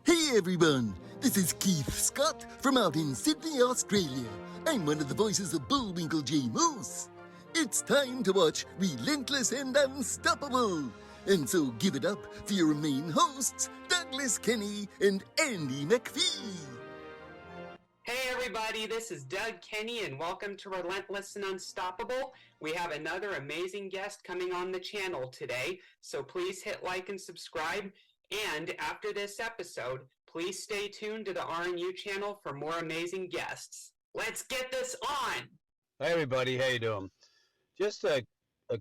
Hey everyone, this is Keith Scott from out in Sydney, Australia. I'm one of the voices of Bullwinkle J. Moose. It's time to watch Relentless and Unstoppable. And so give it up for your main hosts, Douglas Kenny and Andy McPhee. Hey everybody, this is Doug Kenny and welcome to Relentless and Unstoppable. We have another amazing guest coming on the channel today, so please hit like and subscribe. And after this episode, please stay tuned to the RNU channel for more amazing guests. Let's get this on! Hey everybody, how you doing? Just a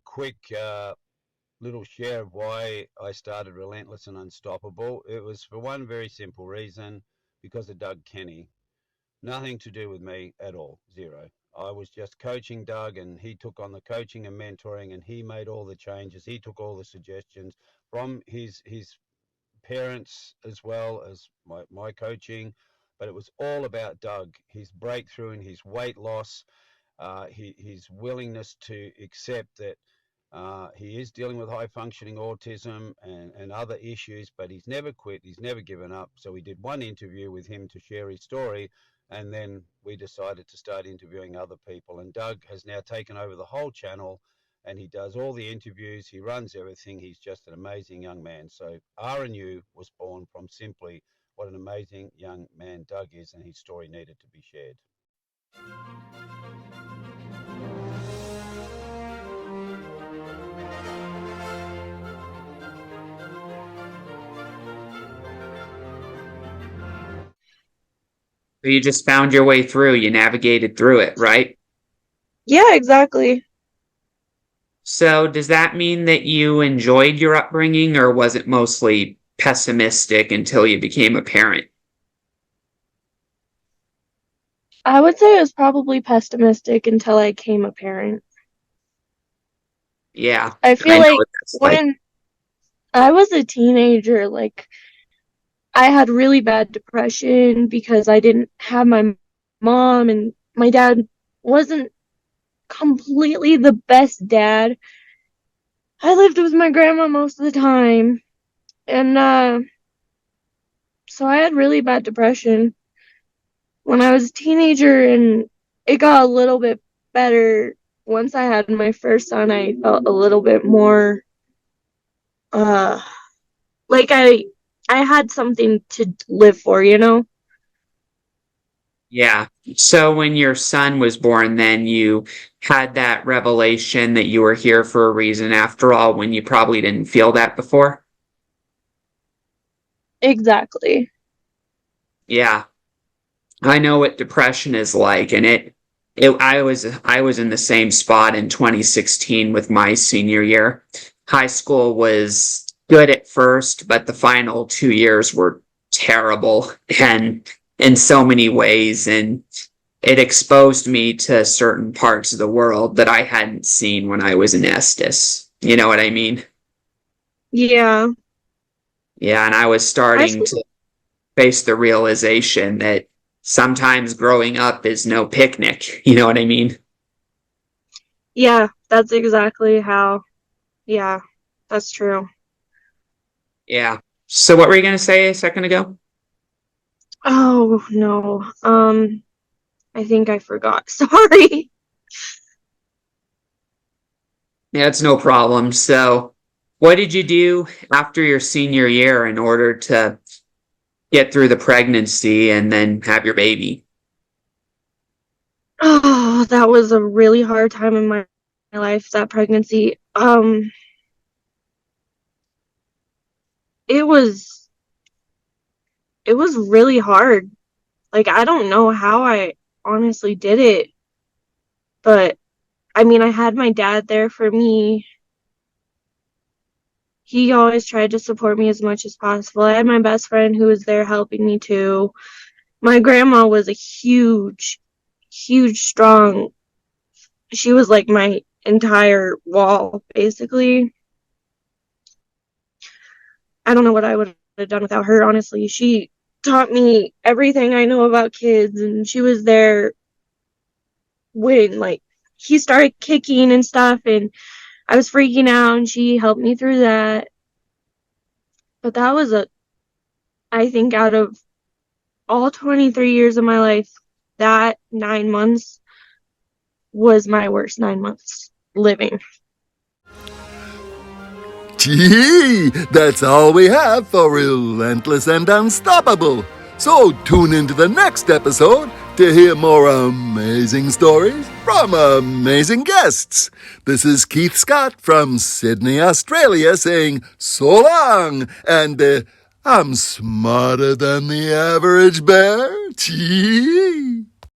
quick little share of why I started Relentless and Unstoppable. It was for one very simple reason, because of Doug Kenny. Nothing to do with me at all, zero. I was just coaching Doug, and he took on the coaching and mentoring, and he made all the changes. He took all the suggestions from his parents as well as my coaching, but it was all about Doug, his breakthrough and his weight loss, his willingness to accept that he is dealing with high functioning autism and other issues, but he's never quit, he's never given up. So we did one interview with him to share his story, and then we decided to start interviewing other people. And Doug has now taken over the whole channel, and he does all the interviews, he runs everything. He's just an amazing young man. So RNU was born from simply what an amazing young man Doug is, and his story needed to be shared. So you just found your way through, you navigated through it, right? Yeah, exactly. So does that mean that you enjoyed your upbringing, or was it mostly pessimistic until you became a parent? I would say it was probably pessimistic until I became a parent. Yeah, I feel know like what that's like. when I was a teenager, I had really bad depression because I didn't have my mom, and my dad wasn't completely the best dad. I lived with my grandma most of the time, and so I had really bad depression when I was a teenager, and it got a little bit better once I had my first son. I felt a little bit more like I had something to live for, you know? Yeah. So when your son was born, then you had that revelation that you were here for a reason after all, when you probably didn't feel that before? Exactly. Yeah. I know what depression is like, and I was in the same spot in 2016 with my senior year. High school was good at first, but the final 2 years were terrible and in so many ways, and it exposed me to certain parts of the world that I hadn't seen when I was in Estes. You know what I mean? Yeah. Yeah, and I was High starting school, to face the realization that sometimes growing up is no picnic. You know what I mean? yeah, that's exactly how, yeah, that's true. Yeah. So what were you going to say a second ago? Oh, no. I think I forgot. Sorry. Yeah, it's no problem. So what did you do after your senior year in order to get through the pregnancy and then have your baby? Oh, that was a really hard time in my life, that pregnancy. It was really hard. I don't know how I honestly did it, but I mean, I had my dad there for me. He always tried to support me as much as possible. I had my best friend who was there helping me too. My grandma was a huge, strong. She was like my entire wall, basically. I don't know what I would have done without her, honestly. She taught me everything I know about kids, and she was there when he started kicking and stuff, and I was freaking out, and she helped me through that. But that was I think out of all 23 years of my life, that 9 months was my worst 9 months living. Gee, that's all we have for Relentless and Unstoppable. So tune into the next episode to hear more amazing stories from amazing guests. This is Keith Scott from Sydney, Australia saying so long, and I'm smarter than the average bear. Gee.